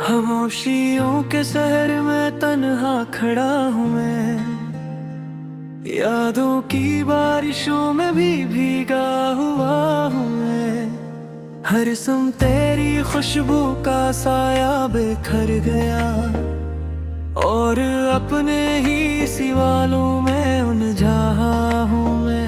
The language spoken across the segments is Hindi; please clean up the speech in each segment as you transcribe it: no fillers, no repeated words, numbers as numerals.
खामोशियों के शहर में तन्हा खड़ा हूँ मैं, यादों की बारिशों में भी भीगा हुआ हूँ मैं। हर सम तेरी खुशबू का साया बिखर गया और अपने ही सवालों में उलझा हूँ मैं।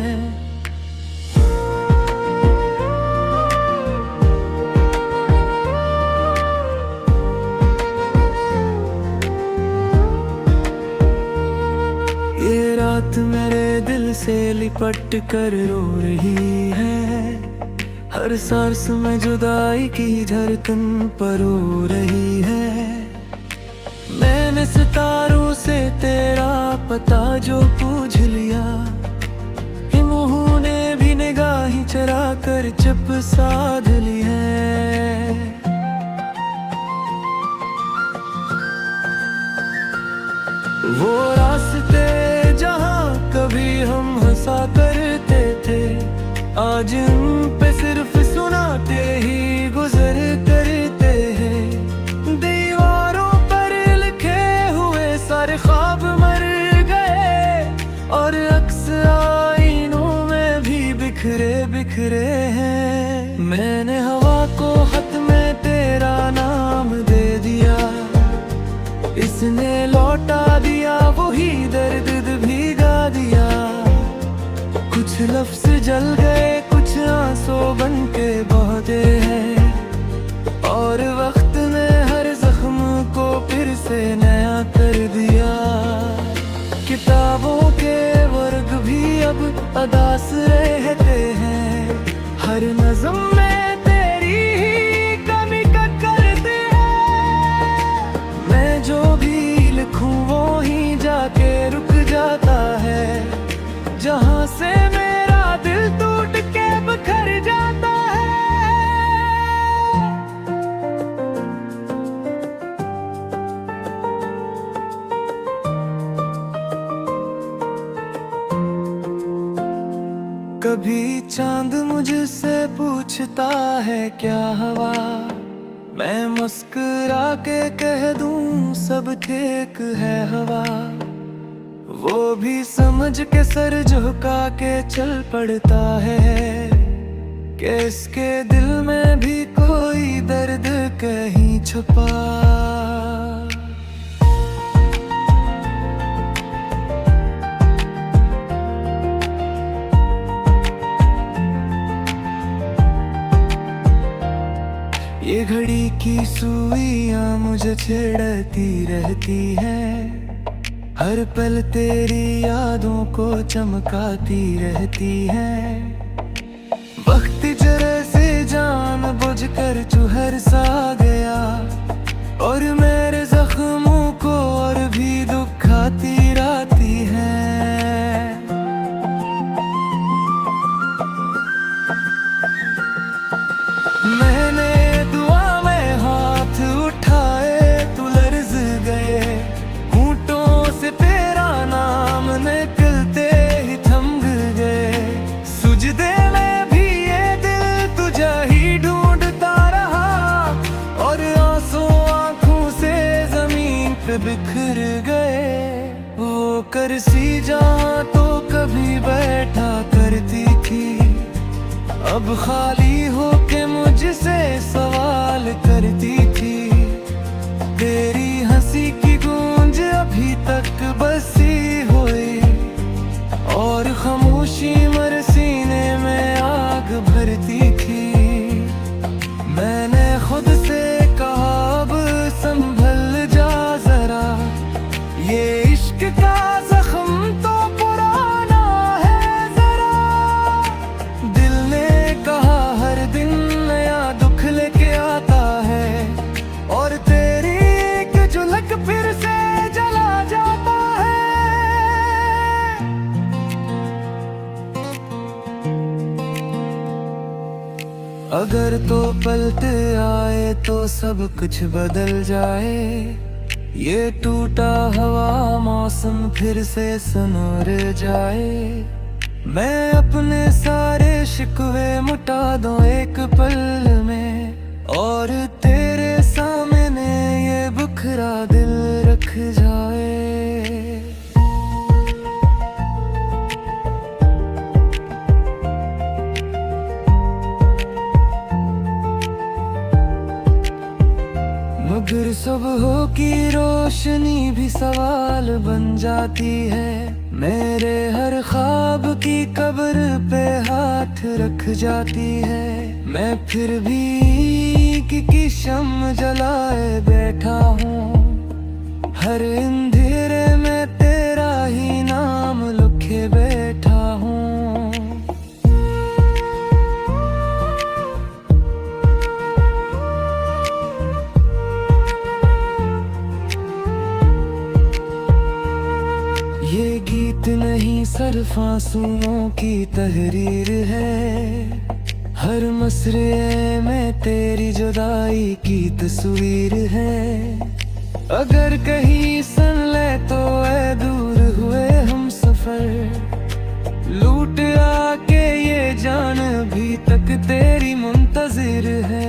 ये रात मेरे दिल से लिपट कर रो रही है, हर सांस में जुदाई की धड़कन पर रो रही है। मैंने सितारों से तेरा पता जो पूछ लिया, मुँह ने भी निगाहें चरा कर चुप साध ली है। वो रास्ते जहाँ कभी हम हंसा करते थे, आज उन पे सिर्फ सुनाते ही गुजर करते हैं। दीवारों पर लिखे हुए सारे ख्वाब मर गए और अक्स आईनों में भी बिखरे बिखरे हैं। मैंने हवा को खत में तेरा नाम दे दिया, इसने लौटा दिया वही दर्द भीगा दिया। कुछ लफ्ज जल गए, कुछ आंसू बन के बहते हैं, और वक्त ने हर जख्म को फिर से नया कर दिया। किताबों के वर्ग भी अब अदास रहते हैं, हर नज़्म में तेरी ही कमी का करते हैं। मैं जो भी लिखूं वो ही जाके रुक जाता है, जहां से मेरा दिल टूट के बिखर जाता है। कभी चांद मुझसे पूछता है क्या हवा, मैं मुस्कुरा के कह दूं सब ठीक है हवा। वो भी समझ के सर झुका के चल पड़ता है, कि इसके दिल में भी कोई दर्द कहीं छुपा। ये घड़ी की सुइयां मुझे छेड़ती रहती है, हर पल तेरी यादों को चमकाती रहती है। वक्त जरा से जान बुझ कर चुहर सा गया, और मेरे जख्मों को और भी दुखाती रहती है। मैंने दुआ में हाथ उठाए तो लर्ज गए, तेरा नाम निकलते ही थम गए। सुजदे में भी ये दिल तुझे ही ढूंढता रहा, और आंसू आंखों से जमीन पे बिखर गए। वो कुर्सी जहाँ तो कभी बैठा करती थी, अब खाली होके मुझसे सवाल करती थी। तेरी हंसी की गूंज अभी तक बसी हुई, और खामोशी मर सीने में आग भरती थी। मैंने खुद से कहा अब संभल जा जरा, ये इश्क का जख्म तो पुराना है जरा। दिल ने कहा हर दिन नया दुख लेके आता है, और तेरी झुलक फिर से जला जाता है। अगर तो पलट आए तो सब कुछ बदल जाए, ये टूटा हवा मौसम फिर से सुनर जाए। मैं अपने सारे शिकवे मिटा दूं एक पल में, और तेरे सामने ये मगर सुबह की रोशनी भी सवाल बन जाती है। मेरे हर ख्वाब की कब्र पे हाथ रख जाती है। मैं फिर भी की शम्म जलाए बैठा हूँ। हर अंधेरे में तेरा ही नाम लिखे बैठा हूँ। ये गीत नहीं सिर्फ आंसुओं की तहरीर है। हर मसरे में तेरी जुदाई की तस्वीर है। अगर कहीं सुन ले तो ऐ दूर हुए हम सफर। लूट आके ये जान अभी तक तेरी मुंतजिर है।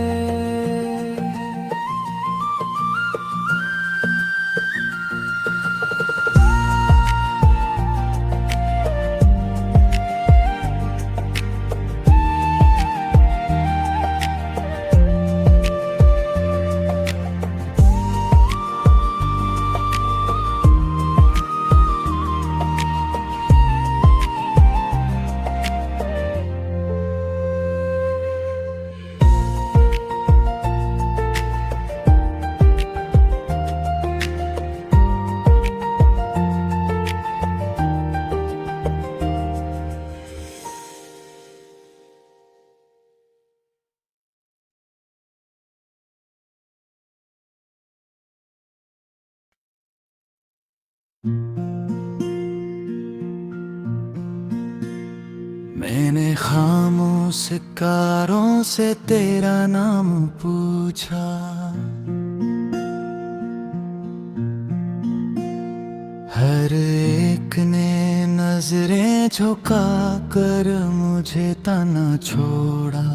मैंने खामोश कारों से तेरा नाम पूछा। हर एक ने नजरें झुका कर मुझे तना छोड़ा।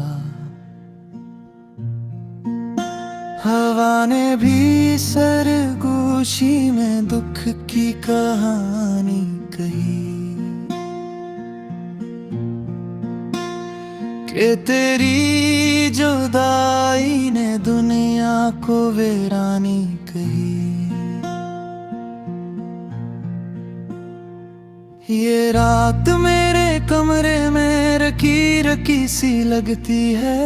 हवा ने भी सरगोशी में दुख की कहानी कही कि तेरी जुदाई ने दुनिया को वीरानी कही। ये रात मेरे कमरे में रखी रखी सी लगती है।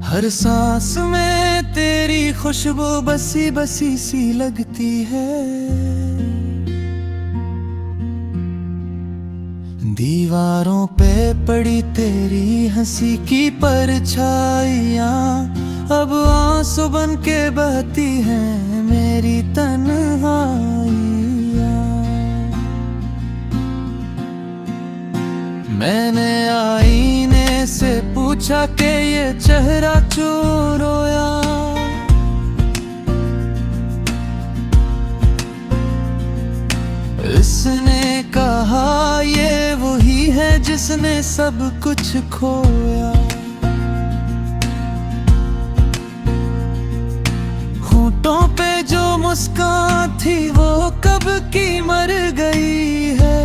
हर सांस में तेरी खुशबू बसी बसी सी लगती है। दीवारों पे पड़ी तेरी हंसी की परछाइयाँ अब आंसू बन के बहती हैं मेरी तन्हाइयाँ। मैंने आईने से पूछा कि ये चेहरा क्यों रोया। इसने कहा ये वही है जिसने सब कुछ खोया। होठों पे जो मुस्कान थी वो कब की मर गई है।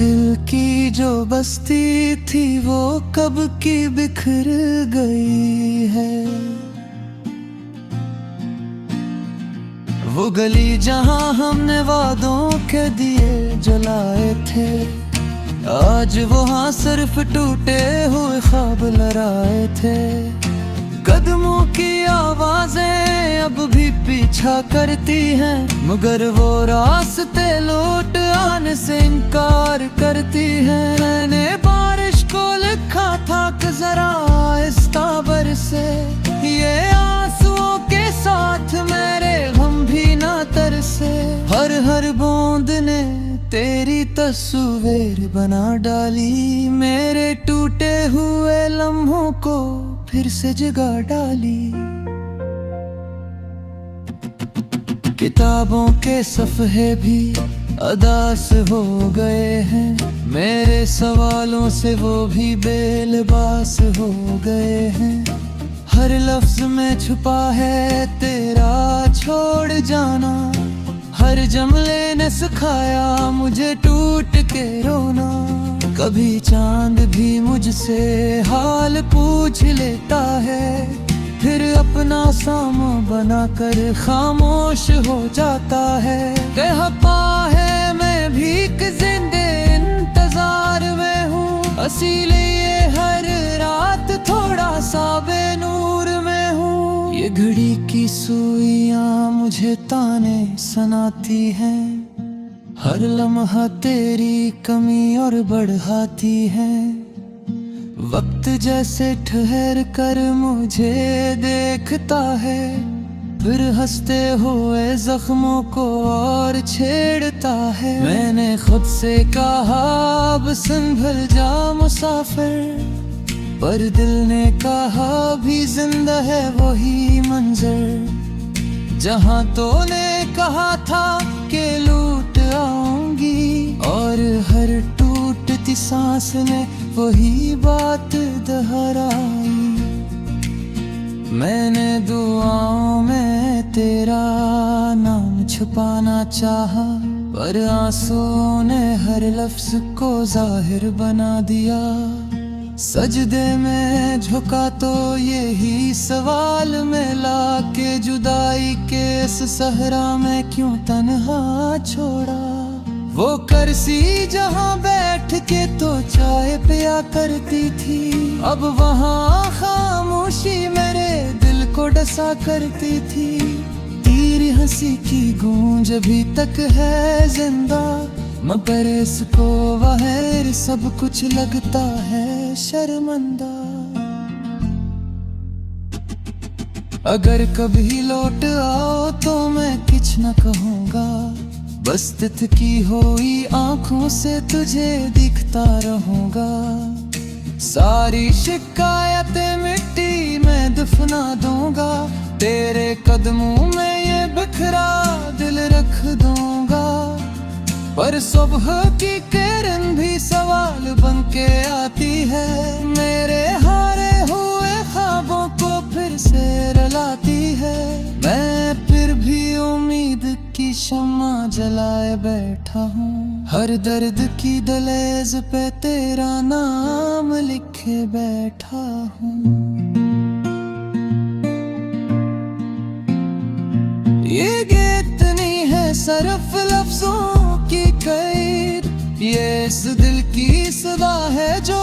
दिल की जो बस्ती थी वो कब की बिखर गई है। वो गली जहां हमने वादों के दिए जलाए थे, आज वहां सिर्फ टूटे हुए ख्वाब लहराए थे। कदमों की आवाजें अब भी पीछा करती हैं, मगर वो रास्ते लौट आने से इनकार करती हैं। मैंने बारिश को लिखा था कि जरा आहिस्ता बरसे, ये आंसुओं के साथ मेरे गम भी ना तरसे। हर हर बूंद ने तेरी तस्वीर बना डाली, मेरे टूटे हुए लम्हों को फिर से जगा डाली। किताबों के सफ़हे भी अदास हो गए हैं, मेरे सवालों से वो भी बेलबास हो गए हैं। हर लफ्ज में छुपा है तेरा छोड़ जाना, हर जमले ने सिखाया मुझे टूट के रोना। कभी चांद भी मुझसे हाल पूछ लेता है, फिर अपना सामा बनाकर खामोश हो जाता है। कहता है मैं भीख जिंदे इंतजार में हूँ, इसीलिए हर रात थोड़ा सा बेनूर में हूँ। ये घड़ी की सुइयां मुझे ताने सुनाती हैं, हर लम्हा तेरी कमी और बढ़ाती है। वक्त जैसे ठहर कर मुझे देखता है, फिर हंसते हुए जख्मों को और छेड़ता है। मैंने खुद से कहा अब संभल जा मुसाफिर, पर दिल ने कहा भी जिंदा है वही मंजर। जहाँ तूने कहा था कि लूट आऊंगी, और हर टूटती सांस ने वही बात दोहराई। मैंने दुआओं में तेरा नाम छुपाना चाहा, पर आंसुओं ने हर लफ्ज को जाहिर बना दिया। सजदे में झुका तो यही सवाल मिला कि जुदाई के इस सहरा में क्यों तन्हा छोड़ा। वो कुर्सी जहाँ बैठ के तो चाय पिया करती थी, अब वहाँ खामोशी मेरे दिल को डसा करती थी। तेरी हंसी की गूंज अभी तक है जिंदा, मगर इसको बाहर सब कुछ लगता है शर्मिंदा। अगर कभी लौट आओ तो मैं कुछ न कहूँगा, बस तित की हुई आंखों से तुझे दिखता रहूंगा। सारी शिकायतें मिट्टी में दफना दूंगा, तेरे कदमों में ये बिखरा दिल रख दूंगा। पर सुबह की किरण भी सवाल बन के आती है, मेरे हारे हुए ख्वाबों को फिर से रुलाती है। मैं फिर भी उम्मीद की शम्मा जलाए बैठा हूँ, हर दर्द की दहलीज पे तेरा नाम लिखे बैठा हूँ। ये गीत नहीं है सिर्फ लफ्जों की कैद, ये इस दिल की सदा है जो